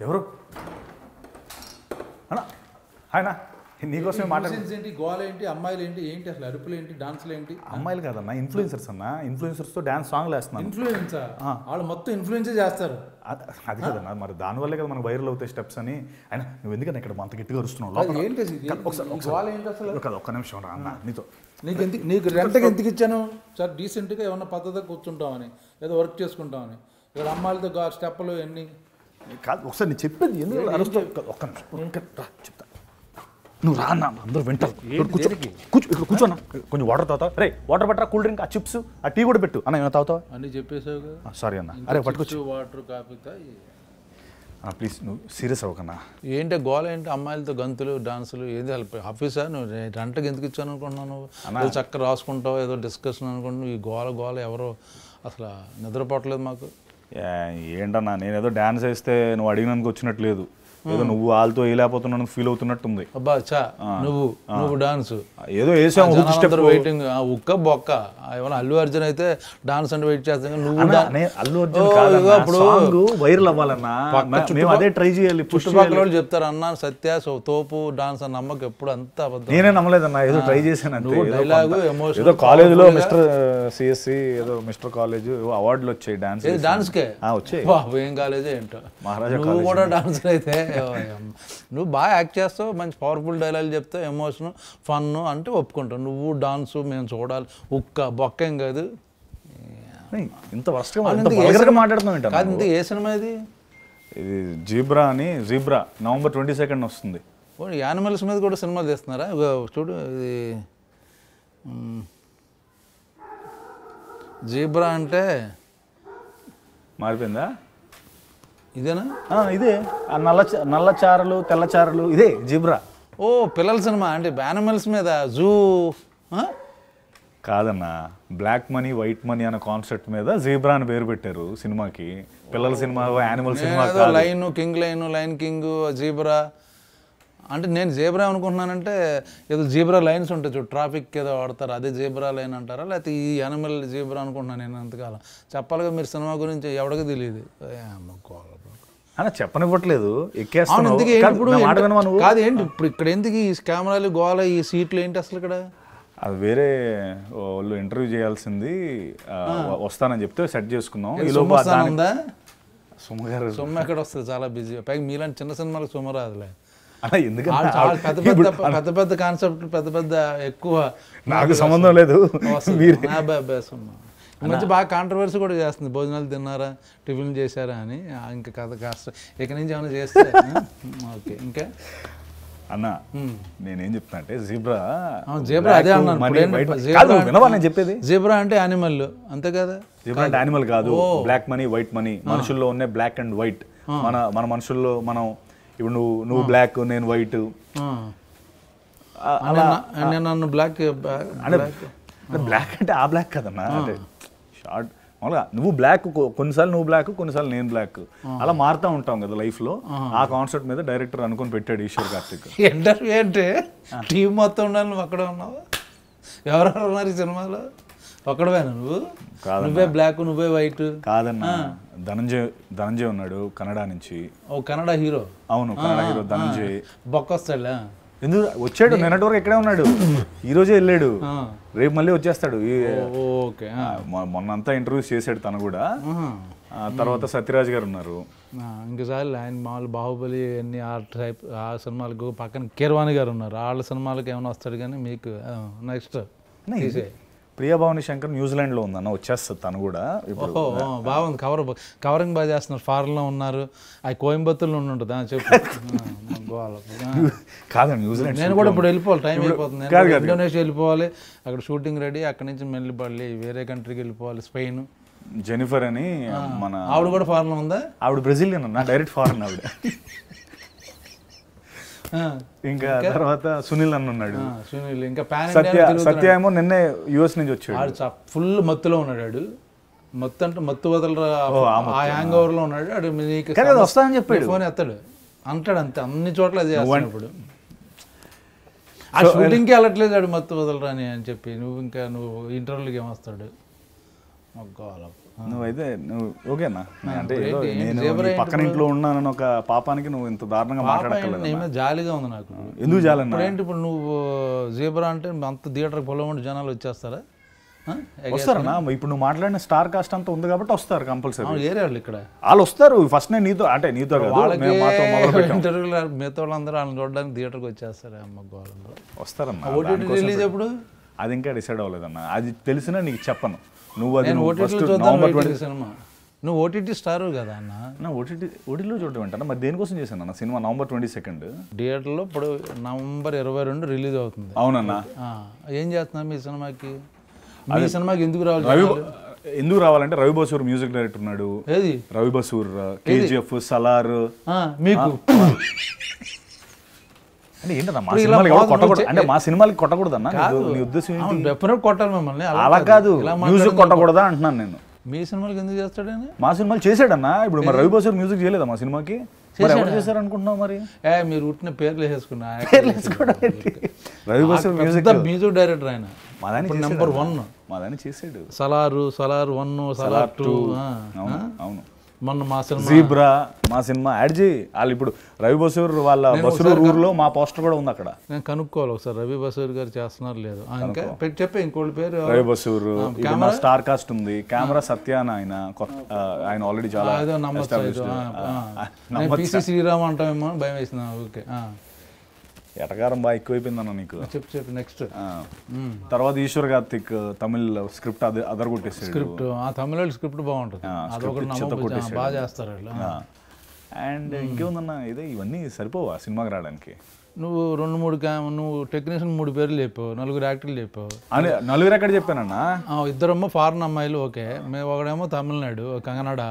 ఎవరు అన్నా ఆయన నీకోసమే ఏంటి గోల్ ఏంటి అమ్మాయిలు ఏంటి ఏంటి అసలు అరుపులు ఏంటి డాన్సులు ఏంటి? అమ్మాయిలు కాదన్నా ఇన్ఫ్లుయెన్సర్స్ అన్న ఇన్ఫ్లుయెన్సర్స్తో డాన్స్ సాంగ్లు వేస్తున్నాను. ఇన్ఫ్లుయెన్సర్ వాళ్ళు మొత్తం ఇన్ఫ్లుయెన్సే చేస్తారు. అది కదన్నా మరి దానివల్లే కదా మనకు వైరల్ అవుతాయి స్టెప్స్ అని. ఆయన నువ్వు ఎందుకన్నా ఇక్కడ అంత గట్టిగా అరుస్తున్నావు? ఒక్క నిమిషం రా అన్న నీతో. నీకు రెంట్కి ఎందుకు ఇచ్చాను సార్? డీసెంట్గా ఏమన్నా పద్ధతిగా కూర్చుంటామని, ఏదో వర్క్ చేసుకుంటామని. ఇక్కడ అమ్మాయిలతో స్టెప్పులు ఎన్ని కాదు. ఒకసారి నేను చెప్పేది ఎందుకు అరుస్తావు? ఒక్క నిమిషం చెప్తా. నువ్వు రా అన్న, అందరూ వింటారు. కూర్చోన్నా, కొంచెం వాటర్ తాగుతావు? రే వాటర్ పట్టరా, కూల్ డ్రింక్, ఆ చిప్స్, ఆ టీ కూడా పెట్టు. అన్న ఏమైనా తాగుతావా? అన్నీ చెప్పేసావు. సారీ అన్న. అరే పట్టుకొచ్చు వాటర్ కాఫీ ప్లీజ్. నువ్వు సీరియస్ అవ్వకన్నా. ఏంటి గోల ఏంటి? అమ్మాయిలతో గంతులు డాన్సులు ఏది ఆఫీసా? నువ్వు రెంట్కి ఎందుకు ఇచ్చాను అనుకుంటున్నావు? నువ్వు చక్కగా రాసుకుంటావు, ఏదో డిస్కషన్ అనుకుంటున్నావు. ఈ గోల ఎవరో అసలు నిద్రపోవట్లేదు మాకు. ఏంటన్నా నేనేదో డాన్స్ వేస్తే నువ్వు అడిగినందుకు వచ్చినట్లేదు. ఏదో నువ్వు వాళ్ళతో వేయలేకపోతున్నాను ఫీల్ అవుతున్నట్టుంది. అబ్బా చా నువ్వు డాన్స్ ఏదో వేసాము వెయిటింగ్. ఉక్క బొక్క ఏమన్నా అల్లు అర్జున్ అయితే డాన్స్ అంటే వెయిట్ చేస్తాను. నువ్వు అల్లు అర్జున్ వైరల్ అవ్వాలన్నా అదే ట్రై చేయాలి. చుట్టుపక్కల వాళ్ళు చెప్తారు అన్న సత్య తోపు డాన్స్ అని నమ్మకం ఎప్పుడు అంతా అబద్ధం. నేనే నమ్మలేదన్నా, ఏదో ట్రై చేశాను. Dialogue emotion. ఏదో కాలేజీలో మిస్టర్ సిఎస్సి ఏదో మిస్టర్ కాలేజ్ అవార్డులు వచ్చాయి డాన్స్ కే వచ్చాయి. ఏం కాలేజే ఏంటో మహారాజా. నువ్వు కూడా డాన్స్ అయితే నువ్వు బాగా యాక్ట్ చేస్తావు, మంచి పవర్ఫుల్ డైలాగ్ చెప్తావు, ఎమోషన్ ఫన్ అంటే ఒప్పుకుంటావు. నువ్వు డాన్సు మేము చూడాలి. ఉక్క బొక్క ఏం కాదు. ఇంత వర్షంగా మాట్లాడుతున్నావు కాదు. ఇంత ఏ సినిమా ఇది? ఇది జీబ్రా అని. జీబ్రా November 22 వస్తుంది. యానిమల్స్ మీద కూడా సినిమాలు తీస్తున్నారా? చూడు ఇది జీబ్రా అంటే మారిపోయిందా? ఇదేనా? ఇదే నల్ల చారలు తెల్ల చారలు ఇదే జీబ్రా. ఓ పిల్లల సినిమా అంటే యానిమల్స్ మీద జూ కాదన్నా, బ్లాక్ మనీ వైట్ మనీ అనే కాన్సెప్ట్ మీద జీబ్రా అని పేరు పెట్టారు సినిమాకి. పిల్లల cinema animal cinema. Line king line king zebra అంటే నేను జీబ్రా అనుకుంటున్నానంటే ఏదో జీబ్రా లైన్స్ ఉంటాయి చూడు, ట్రాఫిక్ ఏదో వాడతారు, అదే జీబ్రా లైన్ అంటారా? లేకపోతే ఈ యానిమల్ జీబ్రా అనుకుంటున్నాను నేను అంతకాలం. చెప్పాలిగా మీరు సినిమా గురించి ఎవరికి తెలియదు. అన్న చెప్పనివ్వట్లేదు, ఎక్కేస్తాను. కాదు ఏంటి ఇప్పుడు ఇక్కడ ఎందుకు ఈ కెమెరాలు గోల ఈ సీట్లు ఏంటి అసలు ఇక్కడ? అది వేరే వాళ్ళు ఇంటర్వ్యూ చేయాల్సింది వస్తానని చెప్తే సెట్ చేసుకున్నాం. సుమ ఎక్కడ వస్తుంది? చాలా బిజీ. పైగా మీలాంటి చిన్న సినిమాలకు సుమ రాదులే. పెద్ద పెద్ద కాన్సెప్ట్ పెద్ద ఎక్కువ నాకు సంబంధం లేదు. ఈ మధ్య బాగా కాంట్రవర్సీ కూడా చేస్తుంది. భోజనాలు తిన్నారా, టిఫిన్ చేశారా అని. ఇంకా కథ కాస్త ఇక నుంచి ఏమైనా చేస్తే ఓకే. ఇంకా అన్న నేనేం చెప్తున్నా అంటే జీబ్రా అదే అన్నాను. నేను చెప్పేది జీబ్రా అంటే యానిమల్ అంతే కదా? జీబ్రా అంటే యానిమల్ కాదు, బ్లాక్ మనీ వైట్ మనీ. మనుషుల్లో ఉన్న బ్లాక్ అండ్ వైట్. మన మనుషుల్లో మనం ఇప్పుడు నువ్వు బ్లాక్ నేను వైట్. నన్ను బ్లాక్ బ్లాక్ అంటే ఆ బ్లాక్ కదన్నా, అంటే షార్ట్ మామూలుగా నువ్వు బ్లాక్, కొన్నిసార్లు నువ్వు బ్లాక్, కొన్నిసార్లు నేను బ్లాక్, అలా మారుతూ ఉంటాం కదా లైఫ్లో. ఆ కాన్సెప్ట్ మీద డైరెక్టర్ అనుకుని పెట్టాడు ఈశ్వర్ కార్తిక్. ఇంటర్వ్యూ అంటే టీం మొత్తం ఉండాలి, నువ్వు అక్కడే ఉన్నావు. ఎవరెవరు ఉన్నారు ఈ సినిమాలో? ఒక్కడవేనా నువ్వు? నువ్వే బ్లాక్ నువ్వే వైట్ కాదన్నా. ధనంజయ్ ఉన్నాడు కన్నడ నుంచి. ఓ కన్నడ హీరో? అవును కన్నడ హీరో ధనంజయ్. బొక్కొస్తాడా? ఎందుకు వచ్చాడు? నిన్నటి వరకు ఇక్కడే ఉన్నాడు, ఈ రోజే వెళ్ళాడు, రేపు మళ్ళీ వచ్చేస్తాడు. మొన్నంతా ఇంటర్వ్యూస్ చేశాడు తను కూడా. తర్వాత సత్యరాజ్ గారు ఉన్నారు. ఇంకోసారి ఆయన మామూలు బాహుబలి అన్ని ఆ సినిమాలకు పక్కన కీరవాణి గారు ఉన్నారు. వాళ్ళ సినిమాలకు ఏమైనా వస్తాడు కానీ మీకు నెక్స్ట్ ప్రియా భవాని శంకర్ న్యూజిలాండ్లో ఉందన్న, వచ్చేస్తుంది తను కూడా. బాగుంది. కవరింగ్ బాగా చేస్తున్నారు. ఫారెన్లో ఉన్నారు. అది కోయంబత్తూరులో ఉంటుంది చెప్పు. కాదండి న్యూజిలాండ్. నేను కూడా ఇప్పుడు వెళ్ళిపోవాలి, టైం అయిపోతుంది. ఇండోనేషియా వెళ్ళిపోవాలి, అక్కడ షూటింగ్ రెడీ. అక్కడి నుంచి మెల్లిపల్లి వేరే కంట్రీకి వెళ్ళిపోవాలి, స్పెయిన్. జెనిఫర్ అని మన ఆవిడ కూడా ఫారెన్లో ఉందా? ఆవిడ బ్రెజిలియన్ అన్న, డైరెక్ట్ ఫారెన్ ఆవిడ. ఇంకా తర్వాత సునీల్ అన్న ఉన్నాడు. సునీల్ ఇంకా సత్య ఏమో నిన్నే యుఎస్ నుంచి వచ్చాడు. ఫుల్ మత్తులో ఉన్నాడు. మత్తు అంటే మత్తు వదలరా ఆ హ్యాంగ్ ఓవర్ లో ఉన్నాడు. అడు నీకు వస్తానని చెప్పాడు, ఫోన్ ఎత్తాడు అంటాడు అంతే. అన్ని చోట్ల అది చేస్తాను ఇప్పుడు. ఆ షూటింగ్కి వెళ్ళట్లేదు ఆడు మత్తు వదలరా అని చెప్పి. నువ్వు ఇంటర్వ్యూలకి ఏమొస్తాడు? నువ్వైతే నువ్వు ఓకేనా అంటే ఏదో నేను నీ పక్కన ఇంట్లో ఉన్నానని ఒక పాపానికి నువ్వు ఇంత దారుణంగా మాట్లాడక్కర్లేదు. ఏమైనా జాలిగా ఉంది నాకు. ఎందుకు జాలన్నా? ఇప్పుడేంటి ఇప్పుడు నువ్వు జీబ్రా అంటే అంత థియేటర్కి పొలమంటే జనాలు వచ్చేస్తారా? వస్తారన్నా. ఇప్పుడు నువ్వు మాట్లాడిన స్టార్ కాస్ట్ అంతా ఉంది కాబట్టి వస్తారు కంపల్సరీ. ఏరే వాళ్ళు ఇక్కడ వాళ్ళు వస్తారు. ఫస్ట్ నేను నీతో అంటే నీతో కాదు, మేము మాతో మొదలుపెట్టాం. ఇంటర్వ్యూలో మిగతా వాళ్ళందరూ వాళ్ళని చూడడానికి థియేటర్కి వచ్చేస్తారు. అమ్మ గోళంలో వస్తారన్నా. ఓటీటీ రిలీజ్ ఎప్పుడు? అది ఇంకా డిసైడ్ అవ్వలేదన్నా. అది తెలిసినా నీకు చెప్పను. నువ్వు అది నేను ఓటీటీలో చూద్దాం సినిమా. నువ్వు ఓటీటీ స్టార్ కదా అన్న. ఓటీటీలో చూడటం ఏంటన్నా? మరి దేనికోసం చేశాను అన్న సినిమా? November 22 థియేటర్లో ఇప్పుడు November 22 రిలీజ్ అవుతుంది. అవునన్నా. ఏం చేస్తున్నారు మీ సినిమాకి? మీ సినిమాకి ఎందుకు రావాలి? ఎందుకు రావాలంటే రవి బసూర్ మ్యూజిక్ డైరెక్టర్ ఉన్నాడు. ఏది రవి బసూర్? KGF, సలార్. మీకు అంటే ఏంటన్నా మా సినిమాలకి ఎవరు కొట్టకూడదు అంటే మా సినిమాలకి కొట్టకూడదన్నా నీ ఉద్దేశం ఏంటి? డెఫినెట్ కొట్టాలి మిమ్మల్ని. అలా కాదు, మ్యూజిక్ కొట్టకూడదా అంటున్నాను నేను. మీ సినిమాలకి ఎందుకు చేస్తాడని? మా సినిమాలు చేసాడన్నా. ఇప్పుడు మరి రవి బసూర్ మ్యూజిక్ చేయలేదా మా సినిమాకి? ఎవరు చేశారు అనుకుంటున్నావు మరి? మీరు ఉట్టిన పేర్లు వేసుకున్నా. రవి బసూర్ మ్యూజిక్ డైరెక్టర్ ఆయన. నెంబర్ 1 మాదాన్ని చేసాడు. సలార్ 1, సలార్ 2. అవును. మొన్న మా సినిమా జీబ్రా మా సినిమా యాడ్ చేయి. వాళ్ళు ఇప్పుడు రవి బసూర్ వాళ్ళ బసూర్ ఊర్లో మా పోస్టర్ కూడా ఉంది అక్కడ. నేను కనుక్కోవాలి ఒకసారి రవి బసూర్ గారు చేస్తున్నారు లేదు. ఇంకా చెప్పే ఇంకోటి పేరు రవి బసూర్. స్టార్ కాస్ట్ ఉంది. కెమెరా సత్య అని ఆయన ఆల్రెడీ చాలా PC శ్రీరామ్ అంటామేమో భయం వేసిన. ఓకే ఎటకారం బాగా ఎక్కువైపోయిందన్న నీకు. చెప్పు నెక్స్ట్. తర్వాత ఈశ్వర్ కార్తిక్ తమిళ్ స్క్రిప్ట్ అదరగొట్టేసాడు. స్క్రిప్ట్ తమిళ స్క్రిప్ట్ బాగుంటుంది. బాగా చేస్తారు వాళ్ళు. అండ్ ఇంకేముందన్న ఇదే ఇవన్నీ సరిపోవా సినిమాకి రావడానికి? నువ్వు 2-3 నువ్వు టెక్నీషియన్ 3 పేర్లు చెప్పావు, 4 యాక్టర్లు చెప్పావు. అని 4 ఎక్కడ చెప్పానన్నా? 2 ఫారెన్ అమ్మాయిలు. ఓకే, మేము ఒకడేమో తమిళనాడు కన్నడ,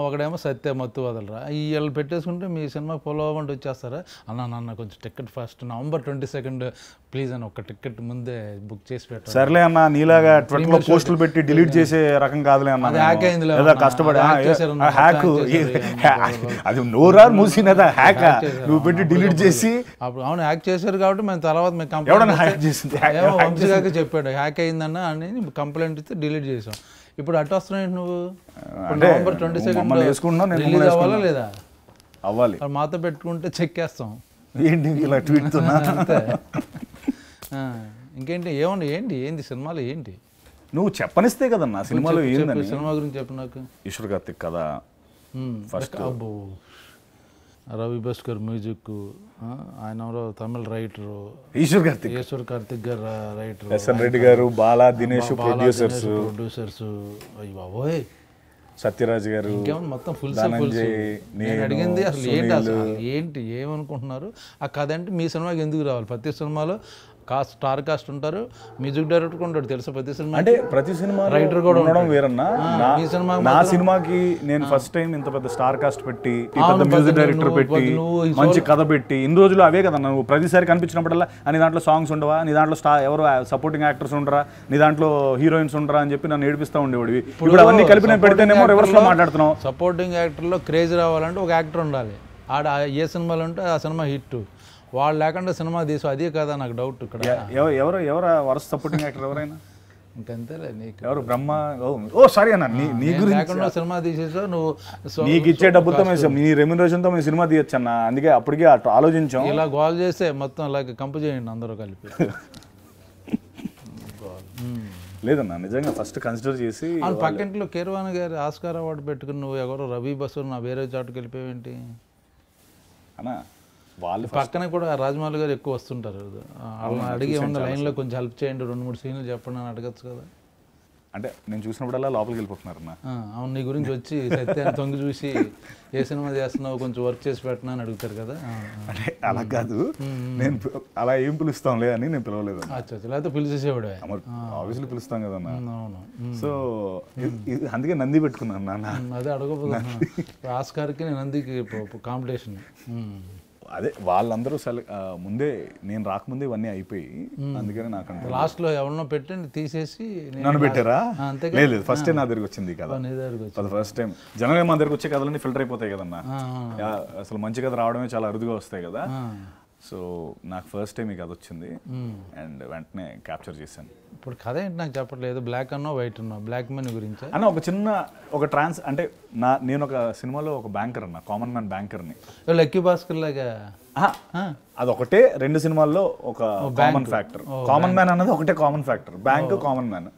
ఒకడేమో సత్య మత్తు వదలరా. వీళ్ళు పెట్టేసుకుంటే మీ సినిమా ఫాలో అవ్వండి వచ్చేస్తారా? అన్న కొంచెం టికెట్ ఫస్ట్ November 22 ప్లీజ్ అని ఒక టికెట్ ముందే బుక్ చేసి పెట్టారు. సర్లే అన్న, నీలాగా ట్విట్టర్లో పోస్టులు పెట్టి డిలీట్ చేసే రకం కాదులే అన్న. హ్యాక్ అయింది కష్టపడి హ్యాక్ అది నోరారు మూసినదా హ్యాక్ నువ్వు పెట్టి డిలీట్ చేసి. అప్పుడు అవును హ్యాక్ చేశారు కాబట్టి మేము తర్వాత మేము హ్యాక్ చేసింది వంశీగారికి చెప్పాడు హ్యాక్ అయిందన్న అని కంప్లైంట్ ఇస్తే డిలీట్ చేసాం. ఇప్పుడు అటు వస్తున్నాయి నువ్వు. November 22 రిలీజ్ అవ్వాలా లేదా? అవ్వాలి. మాతో పెట్టుకుంటే చెక్ వేస్తాం. ఏంటి ఇలా ట్వీట్ అంతే. ఇంకేంటి ఏమన్నా ఏంటి సినిమాలు ఏంటి? నువ్వు చెప్పనిస్తే కదన్నా సినిమాలో ఏందని. సినిమా గురించి చెప్పు నాకు. ఈశ్వర్ కార్తిక్ కదా ఫస్ట్. అబ్బో రవి బస్కర్ మ్యూజిక్. ఆయన ఎవరో తమిళ రైటరు. ఈశ్వర్ కార్తిక్ గారు రైటర్. SN రెడ్డి గారు, బాలా దినేష్ ప్రొడ్యూసర్స్. అయ్యి బాబోయ్. సత్యరాజ్ గారు. ఇంకేమన్నా మొత్తం ఫుల్. నేను అడిగింది అసలు ఏంటి ఏమనుకుంటున్నారు? ఆ కథ అంటే మీ సినిమాకి ఎందుకు రావాలి? ప్రతి సినిమాలో స్టార్ కాస్ట్ ఉంటారు, మ్యూజిక్ డైరెక్టర్ ఉంటాడు తెలుసా ప్రతి సినిమా. అంటే ప్రతి సినిమా రైటర్ కూడా ఉండడం వేరన్నా. నా సినిమాకి నేను ఫస్ట్ టైం ఇంత పెద్ద స్టార్ కాస్ట్ పెట్టి, పెద్ద మ్యూజిక్ డైరెక్టర్ పెట్టి, మంచి కథ పెట్టి, ఇన్ని రోజులు అవే కదా నువ్వు ప్రతిసారి కనిపించినప్పుడల్లా నీ దాంట్లో సాంగ్స్ ఉండవా, నీ దాంట్లో ఎవరు సపోర్టింగ్ యాక్టర్స్ ఉండరా, నీ దాంట్లో హీరోయిన్స్ ఉండరా అని చెప్పి నన్ను ఏడిపిస్తూ ఉండేవాడివి. ఇప్పుడు అవన్నీ కలిపి నేను పెడితేనేమో రివర్స్ లో మాట్లాడుతున్నావు. సపోర్టింగ్ యాక్టర్లో క్రేజ్ రావాలంటే ఒక యాక్టర్ ఉండాలి. ఆడ ఏ సినిమాలు ఉంటే ఆ సినిమా హిట్. వాళ్ళు లేకుండా సినిమా తీసు అదే కదా నాకు డౌట్. ఇక్కడ ఎవరు వరుస సపోర్టింగ్ యాక్టర్ ఎవరైనా ఇంకంతేలే. నీకు ఎవరు బ్రహ్మ? సారీ అన్న, నీ గురించి లేకుండా సినిమా తీసేసా నువ్వు. నీకు ఇచ్చే డబ్బుతో నీ రెమ్యునరేషన్తో మేము సినిమా తీయచ్చు అన్న. అందుకే అప్పటికే ఆలోచించాం. ఇలా గోల్ చేస్తే మొత్తం అలాగే కంపు చేయండి అందరూ కలిపి. లేదన్నా నిజంగా ఫస్ట్ కన్సిడర్ చేసి. పక్కింట్లో కీరవాణి గారి ఆస్కార్ అవార్డు పెట్టుకుని నువ్వు ఎవరో రవి బసూర్ నా వేరే చాటుకు వెళ్ళిపోయేంటి అన్నా? వాళ్ళు పక్కనే కూడా రాజమౌళి గారు ఎక్కువ వస్తుంటారు. వాళ్ళని అడిగి ఏమన్నా లైన్లో కొంచెం హెల్ప్ చేయండి, 2-3 సీన్లు చెప్పండి అని అడగచ్చు కదా. అంటే నేను చూసినప్పుడల్లా లోపలికి వెళ్ళిపోతున్నారు అన్న. అవును, నీ గురించి వచ్చి సత్యాన్ని తొంగి చూసి ఏ సినిమా చేస్తున్నావు కొంచెం వర్క్ చేసి పెట్టినా అని అడుగుతారు కదా. అంటే అలా కాదు, నేను అలా ఏం పిలుస్తాంలే అని నేను పిలవలేదు. లేకపోతే పిలిచేసేవాడే. ఆబ్వియస్లీ పిలుస్తాం కదన్నా. అవును. సో అందుకే నంది పెట్టుకున్నాను నాన్న. అదే అడగపోతున్నా. ఆస్కార్కి నందికి కాంపిటీషన్. అదే వాళ్ళందరూ ముందే నేను రాకముందే ఇవన్నీ అయిపోయి, అందుకని నాకు లాస్ట్లో ఎవరినో పెట్టి తీసేసి నన్ను పెట్టారా? లేదు, ఫస్ట్ టైం నా దగ్గరికి వచ్చింది కదా. ఫస్ట్ టైం జనరల్గా మా దగ్గరకు వచ్చే కథలన్నీ ఫిల్టర్ అయిపోతాయి కదన్నా. అసలు మంచి కథ రావడమే చాలా అరుదుగా వస్తాయి కదా. సో నాకు ఫస్ట్ టైం ఈ కథ వచ్చింది అండ్ వెంటనే క్యాప్చర్ చేశాను. ఇప్పుడు కథ ఏంటి నాకు చెప్పట్లేదు, బ్లాక్ అన్నో వైట్ అన్నో, బ్లాక్ మనీ గురించి అన్న ఒక చిన్న ఒక అంటే నేను ఒక సినిమాలో ఒక బ్యాంకర్ అన్న, కామన్ మ్యాన్ బ్యాంకర్ని. లక్కీ భాస్కర్ లాగా అదొకటే 2 సినిమాల్లో ఒక కామన్ ఫ్యాక్టర్. కామన్ మ్యాన్ అన్నది ఒకటే common factor, bank common man.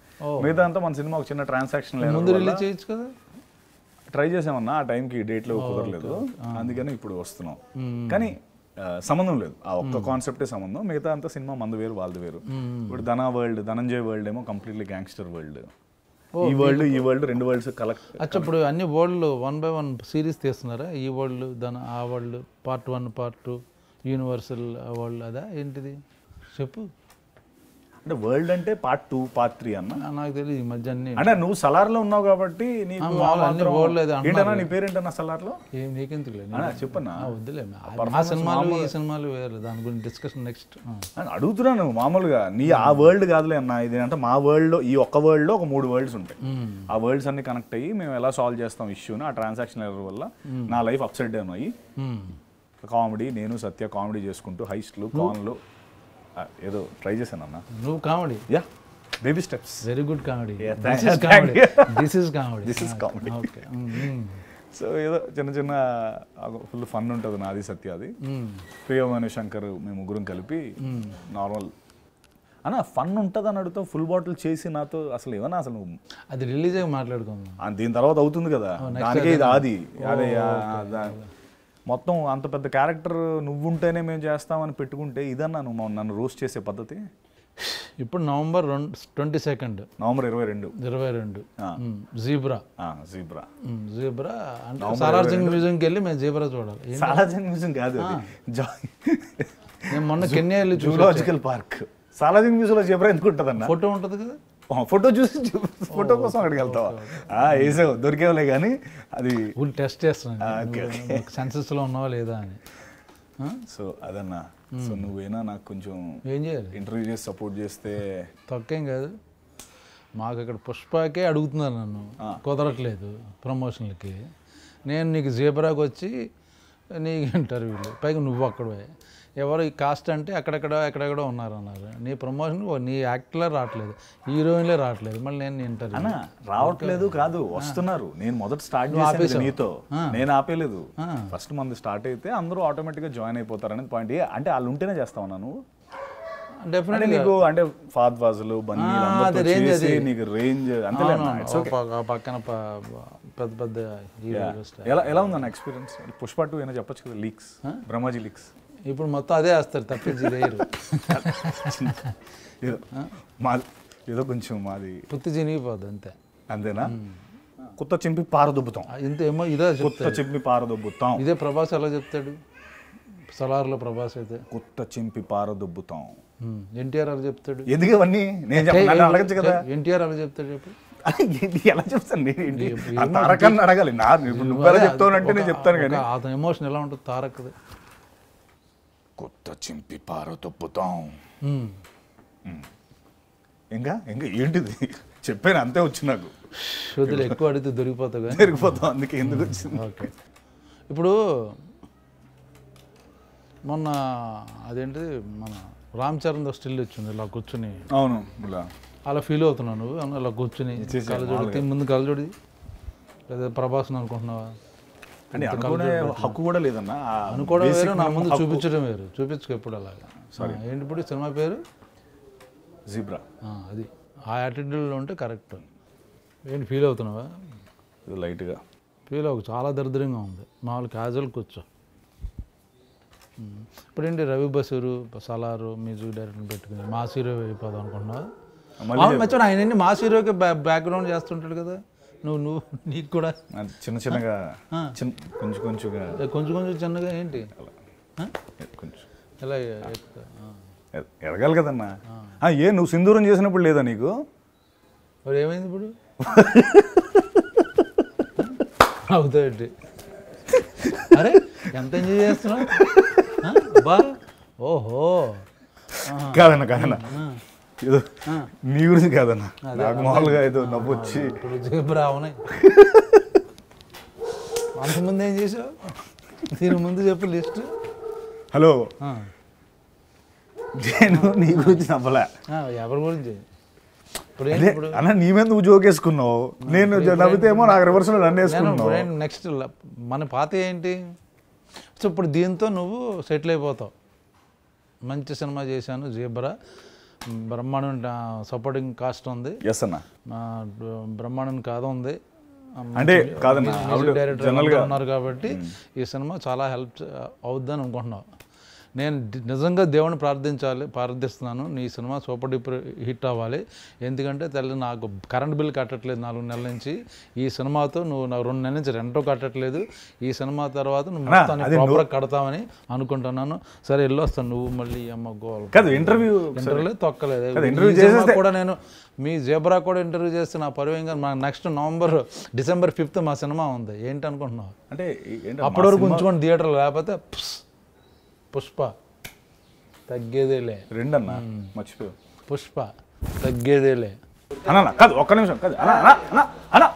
మిగతా అంతా మన సినిమా ఒక చిన్న ట్రాన్సాక్షన్ ముందు రిలీజ్ చేయొచ్చు కదా. ట్రై చేసామన్నా, ఆ టైంకి డేట్లో కుదరలేదు, అందుకని ఇప్పుడు వస్తున్నాం. కానీ సంబంధం లేదు, ఆ ఒక్క కాన్సెప్టే సంబంధం, మిగతా అంతా సినిమా మంది వేరు వాళ్ళది వేరు. ఇప్పుడు ధనంజయ్ వరల్డ్ ఏమో కంప్లీట్లీ గ్యాంగ్స్టర్ వరల్డ్, ఈ వరల్డ్ 2 వరల్డ్స్ కలెక్ట్. అచ్చా, ఇప్పుడు అన్ని వరల్డ్ 1 by 1 సిరీస్ తీస్తున్నారా? ఈ వరల్డ్ ఆ world part 1 part 2 universal world, అదా ఏంటిది చెప్పు. అంటే వరల్డ్ అంటే పార్ట్ 2 పార్ట్ 3 అన్న, నాకు తెలియదు ఈ మధ్య అన్ని. అంటే నువ్వు సలార్లో ఉన్నావు కాబట్టి నీకు ఏంటన్నా, నీ పేరేంటన్నా సలార్లో? నీకెందుకు చెప్పన్నా, వద్దులే ఆ సినిమాలు ఈ సినిమాలు వేరు, దాని గురించి డిస్కషన్ నెక్స్ట్. అడుగుతున్నాను మామూలుగా, నీ ఆ వరల్డ్ కాదులే అన్న, ఇది అంటే మా వరల్డ్లో ఈ ఒక్క వరల్డ్లో ఒక 3 వరల్డ్స్ ఉంటాయి. ఆ వరల్డ్స్ అన్ని కనెక్ట్ అయ్యి మేము ఎలా సాల్వ్ చేస్తాం ఇష్యూని, ఆ ట్రాన్సాక్షన్ ఎర్రర్ వల్ల నా లైఫ్ అప్సైడ్ డౌన్ అయ్యి కామెడీ, నేను సత్య కామెడీ చేసుకుంటూ హైస్ట్లు కాన్లు ఏదో ట్రై చేశాను అన్న. నువ్వు comedy, yeah baby steps, very good comedy. This is comedy. Okay, so ఏదో చిన్న ఫుల్ ఫన్ ఉంటుంది నాది సత్య, అది ప్రియమైన శంకర్, మేము ముగ్గురం కలిపి నార్మల్ అన్న ఫన్ ఉంటుంది అని అడుగుతావు. ఫుల్ బాటిల్ చేసి నాతో అసలు ఏమన్నా అసలు అది రిలీజ్ అయ్యి మాట్లాడుకుందాం, దీని తర్వాత అవుతుంది కదా, దానికే ఇది ఆది. అదే మొత్తం అంత పెద్ద క్యారెక్టర్ నువ్వుంటేనే మేము చేస్తామని పెట్టుకుంటే ఇదన్నా నువ్వు నన్ను రోస్ట్ చేసే పద్ధతి. ఇప్పుడు నవంబర్ 22 నవంబర్ 22 జీబ్రా అంటే సాలార్జంగ్ మ్యూజియంకి వెళ్ళి మేము జీబ్రా చూడాలి. సాలార్జంగ్ మ్యూజియం కాదు, నేను మొన్న కెన్యా వెళ్ళి జూలాజికల్ పార్క్. సాలార్జంగ్ మ్యూజియంలో జీబ్రా ఎందుకు ఉంటుంది అన్న? ఫోటో ఉంటుంది కదా, ఫోటో చూసి ఫోటో కోసం అక్కడికి వెళ్తావా? వేసావు, దొరికేవలే కానీ అది టెస్ట్ చేస్తున్నాను సెన్సెస్లో ఉన్నావా లేదా అని. సో అదన్నా, సో నువ్వేనా నాకు కొంచెం ఏం చేయాలి, ఇంటర్వ్యూ చేసి సపోర్ట్ చేస్తే తక్కువేం కాదు. మాకు ఇక్కడ పుష్పకే అడుగుతున్నారు నన్ను, కుదరట్లేదు ప్రమోషన్లకి. నేను నీకు జీబ్రాకి వచ్చి నీకు ఇంటర్వ్యూలు, పైగా నువ్వు అక్కడే ఎవరు ఈ కాస్ట్ అంటే ఎక్కడెక్కడో ఉన్నారన్నారు. నీ ప్రమోషన్ నీ యాక్టర్లే రావట్లేదు, హీరోయిన్లే రావట్లేదు, మళ్ళీ నేను ఇంటర్వ్యూ అన్న రావట్లేదు కాదు, వస్తున్నారు. నేను మొదట స్టార్ట్ చేసాను నీతో, నేను ఆపేలేదు. ఫస్ట్ మంది స్టార్ట్ అయితే అందరూ ఆటోమేటిక్గా జాయిన్ అయిపోతారు అనేది పాయింట్. అంటే వాళ్ళు ఉంటేనే చేస్తావు నువ్వు డెఫినెట్లీ. నీకు అంటే ఫాద్ ఫాజులు బన్నీ నీకు రేంజ్ అంతే పక్కన పెద్ద పెద్ద. ఎలా ఉందన్న ఎక్స్పీరియన్స్? పుష్ప 2 అయినా చెప్పొచ్చు కదా, లీక్స్, బ్రహ్మాజీ లీక్స్. ఇప్పుడు మొత్తం అదే వేస్తారు తప్పించి వేయరు. మాది ఏదో కొంచెం మాది పుత్తి చినిగిపోద్ది అంతే. అంతేనా? కొత్త చింపి పారదొబ్బుతాం, ఇంతేమో ఇదే కొత్త చింపి పారదొబ్బుతాం. ఇదే ప్రభాస్ ఎలా చెప్తాడు సలార్లో? ప్రభాస్ అయితే కొత్త చింపి పారదొబ్బుతాం. ఎన్టీఆర్ అలా చెప్తాడు. ఎందుకు ఇవన్నీ నేను అడగచ్చు కదా? ఎన్టీఆర్ అలా చెప్తాడు చెప్పు. ఎలా చెప్తాను? తారకాన్ని అడగాలి. నువ్వు ఎలా చెప్తావు అంటే నేను చెప్తాను కానీ అతని ఎమోషన్ ఎలా ఉంటుంది తారక్ది? కొత్త చింపి పారదొబ్బుతాం. ఇంకా ఏంటిది చెప్పాను, అంతే వచ్చి నాకు. వదిలే, ఎక్కువ అడిగితే దొరికిపోతాం, అందుకే ఎందుకు వచ్చింది. ఓకే, ఇప్పుడు మొన్న అదేంటిది మన రామ్ చరణ్ స్టిల్ వచ్చింది, ఇలా కూర్చుని. అవును, అలా ఫీల్ అవుతున్నావు నువ్వు? అలా కూర్చుని కలజోడి ముందు కలజోడి, లేదా ప్రభాస్ అనుకుంటున్నావా? అంటే అనుకునే హక్కు కూడా లేదన్నా. అనుకోవడం వేరు, నా ముందు చూపించడం వేరు. చూపించుకో ఎప్పుడు అలాగా. ఏంటి ఇప్పుడు సినిమా పేరు? జీబ్రా. అది ఆ యాటిట్యూడ్లో ఉంటే కరెక్ట్. ఏంటి ఫీల్ అవుతున్నావా? లైట్గా ఫీల్ అవ్వకు, చాలా దరిద్రంగా ఉంది. మామూలు క్యాజువల్ కూర్చో. ఇప్పుడు ఏంటి రవి బసూరు సలారు మ్యూజిక్ డైరెక్టర్ పెట్టుకుని మాస్ హీరో అయిపోదాం అనుకున్నావా? మర్చిపోయి ఆయన మాస్ హీరోకి బ్యాక్గ్రౌండ్ చేస్తుంటాడు కదా. నువ్వు నీకు కూడా చిన్నగా కొంచెం చిన్నగా ఏంటి ఎలా ఎదగాలి కదన్నా. నువ్వు సింధూరం చేసినప్పుడు లేదా నీకు? మరి ఏమైంది ఇప్పుడు? అవుతాయండి. అరే ఎంత ఎంజాయ్ చేస్తున్నావు బా. ఓహో, కాదన్నా ఏదో నీ గురించి కాదన్నా, నాకు మామూలుగా ఏదో నవ్వు వచ్చి. అవునాయి. అంతకుముందు ఏం చేసావు? దీని ముందు చెప్పు లిస్ట్. హలో, నేను నీ గురించి నవ్వలే. ఎవరి గురించి అన్న నీ మీద నువ్వు జోకేసుకున్నావు, నేను నవ్వితేమో నాకు రివర్స్లో నన్ను వేసుకున్నావు. నెక్స్ట్ మన పాత ఏంటి? సో ఇప్పుడు దీంతో నువ్వు సెటిల్ అయిపోతావు. మంచి సినిమా చేశాను జీబ్రా, బ్రహ్మాండం సపోర్టింగ్ కాస్ట్ ఉంది. ఎస్ అన్న, బ్రహ్మాండం కథ ఉంది, అంటే కాదన్న డైరెక్టర్ ఉన్నారు కాబట్టి ఈ సినిమా చాలా హెల్ప్ అవుద్దని అనుకుంటున్నావు. నేను నిజంగా దేవుని ప్రార్థిస్తున్నాను నీ సినిమా సూపర్ డూపర్ హిట్ అవ్వాలి. ఎందుకంటే తల్లి నాకు కరెంట్ బిల్ కట్టట్లేదు 4 నెలల నుంచి. ఈ సినిమాతో నువ్వు 2 నెలల నుంచి రెంటో కట్టట్లేదు. ఈ సినిమా తర్వాత నువ్వు మొత్తాన్ని ప్రాపర్గా కడతావని అనుకుంటున్నాను. సరే వెళ్ళొస్తాను, నువ్వు మళ్ళీ అమ్మ గోల్ ఇంటర్వ్యూ తొక్కలేదు కూడా. నేను మీ జేబ్రా కూడా ఇంటర్వ్యూ చేస్తే నా పరువేంగా నెక్స్ట్ డిసెంబర్ 5th మా సినిమా ఉంది. ఏంటి అనుకుంటున్నావు? అంటే అప్పటి వరకు ఉంచుకోండి థియేటర్లో, లేకపోతే పుష్ప తగ్గేదేలే. 2 అన్న మర్చిపోయావు. పుష్ప తగ్గేదేలే అన్న. కాదు ఒక్క నిమిషం, కాదు అన్న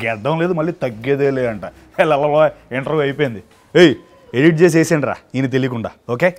గెడ్డం లేదు మళ్ళీ తగ్గేదేలే అంట. హెల్లో ఇంటర్వ్యూ అయిపోయింది. ఎడిట్ చేసి వేసేయండి రా ఈయన తెలియకుండా. ఓకే.